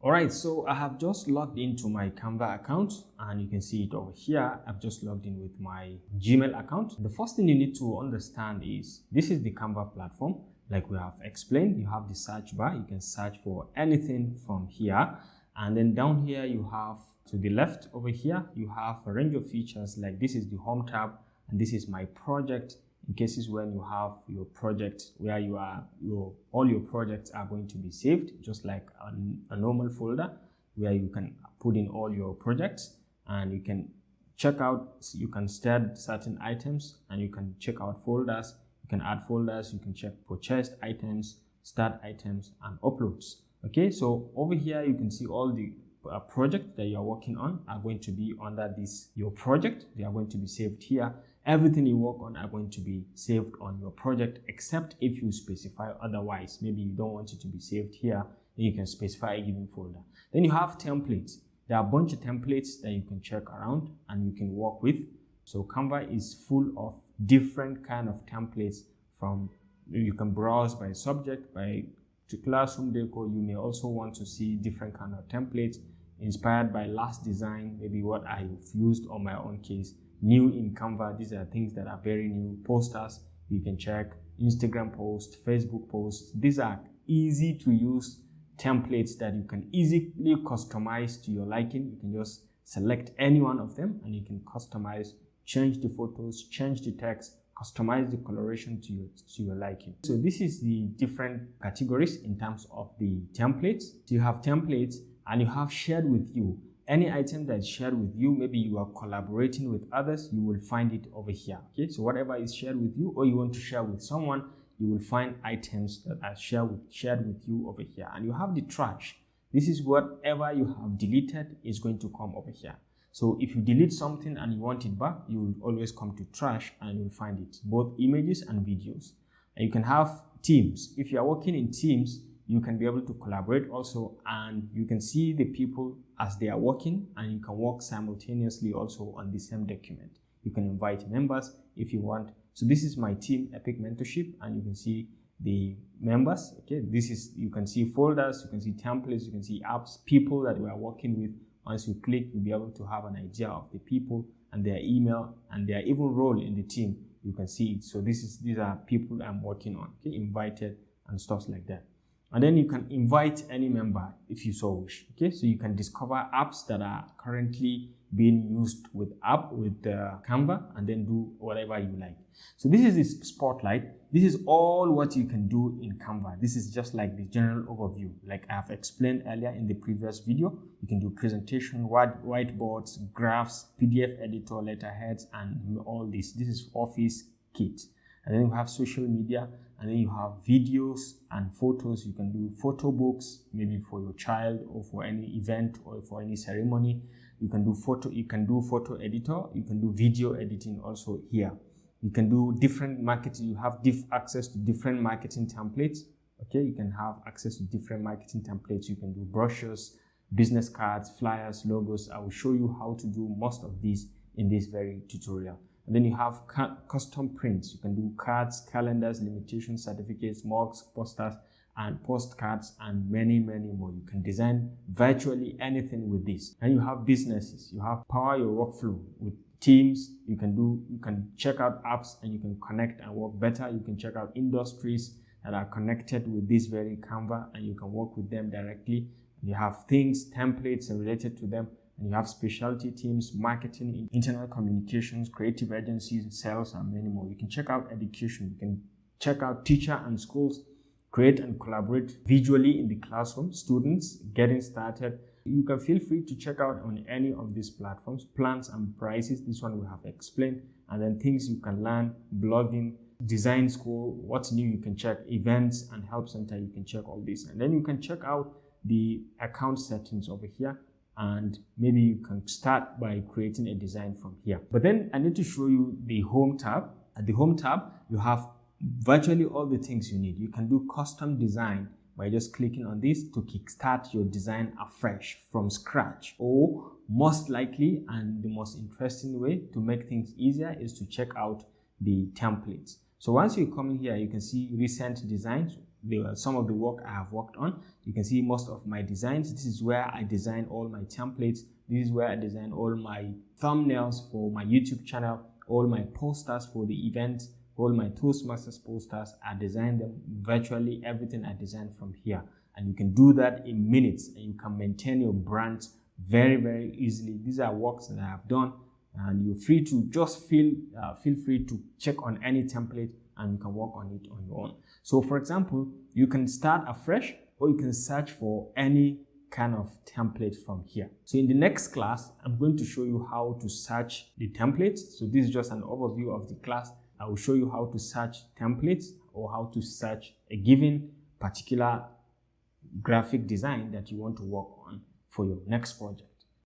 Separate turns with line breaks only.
Alright, so I have just logged into my Canva account and you can see it over here. I've just logged in with my Gmail account. The first thing you need to understand is this is the Canva platform. Like we have explained, you have the search bar. You can search for anything from here. And then down here, you have to the left over here, you have a range of features like this is the home tab and this is my project. In cases when you have your project where you are, all your projects are going to be saved, just like a normal folder where you can put in all your projects and you can check out, you can start certain items and you can check out folders, you can add folders, you can check purchased items, start items and uploads. Okay, so over here you can see all the projects that you are working on are going to be under this your project. They are going to be saved here. Everything you work on are going to be saved on your project, except if you specify otherwise. Maybe you don't want it to be saved here, then you can specify a given folder. Then you have templates. There are a bunch of templates that you can check around and you can work with. So Canva is full of different kind of templates. From you can browse by subject, by to classroom decor. You may also want to see different kind of templates inspired by last design, maybe what I've used on my own case. New in Canva, these are things that are very new. Posters, you can check Instagram posts, Facebook posts. These are easy to use templates that you can easily customize to your liking. You can just select any one of them and you can customize, change the photos, change the text, customize the coloration to your liking. So this is the different categories in terms of the templates. So you have templates and you have shared with you. Any item that is shared with you, maybe you are collaborating with others, you will find it over here. Okay, so whatever is shared with you or you want to share with someone, you will find items that are shared with you over here. And you have the trash. This is whatever you have deleted is going to come over here. So if you delete something and you want it back, you will always come to trash and you'll find it, both images and videos. And you can have teams. If you are working in teams, you can be able to collaborate also, and you can see the people as they are working, and you can work simultaneously also on the same document. You can invite members if you want. So this is my team, Epic Mentorship, and you can see the members. Okay, this is, you can see folders, you can see templates, you can see apps, people that we are working with. Once you click, you'll be able to have an idea of the people and their email and their even role in the team. You can see it. So these are people I'm working on, okay, invited and stuff like that. And then you can invite any member if you so wish. Okay, so you can discover apps that are currently being used with Canva and then do whatever you like. So this is the spotlight. This is all what you can do in Canva. This is just like the general overview. Like I have explained earlier in the previous video, you can do presentation, whiteboards, graphs, PDF editor, letterheads, and all this. This is Office Kit. And then you have social media, and then you have videos and photos. You can do photo books, maybe for your child or for any event or for any ceremony. You can do photo editor. You can do video editing also here. You can do different marketing. You have access to different marketing templates. Okay, you can have access to different marketing templates. You can do brochures, business cards, flyers, logos. I will show you how to do most of these in this very tutorial. And then you have custom prints. You can do cards, calendars, limitation certificates, mugs, posters, and postcards, and many, many more. You can design virtually anything with this. And you have businesses. You have power your workflow with teams. You can check out apps and you can connect and work better. You can check out industries that are connected with this very Canva and you can work with them directly. You have things, templates related to them. And you have specialty teams, marketing, internal communications, creative agencies, sales, and many more. You can check out education. You can check out teacher and schools, create and collaborate visually in the classroom, students getting started. You can feel free to check out on any of these platforms, plans and prices. This one we have explained. And then things you can learn, blogging, design school, what's new, you can check events and help center. You can check all this. And then you can check out the account settings over here. And maybe you can start by creating a design from here. But then I need to show you the home tab. At the home tab, you have virtually all the things you need. You can do custom design by just clicking on this to kickstart your design afresh from scratch. Or most likely, and the most interesting way to make things easier is to check out the templates. So once you come in here, you can see recent designs. some of the work I have worked on. You can see most of my designs. This is where I design all my templates. This is where I design all my thumbnails for my YouTube channel, all my posters for the event, all my Toastmasters posters. I design them virtually everything I design from here. And you can do that in minutes, and you can maintain your brand very, very easily. These are works that I have done, and you're free to just feel free to check on any template and you can work on it on your own. So for example, you can start afresh, or you can search for any kind of template from here. So in the next class, I'm going to show you how to search the templates. So this is just an overview of the class. I will show you how to search templates, or how to search a given particular graphic design that you want to work on for your next project.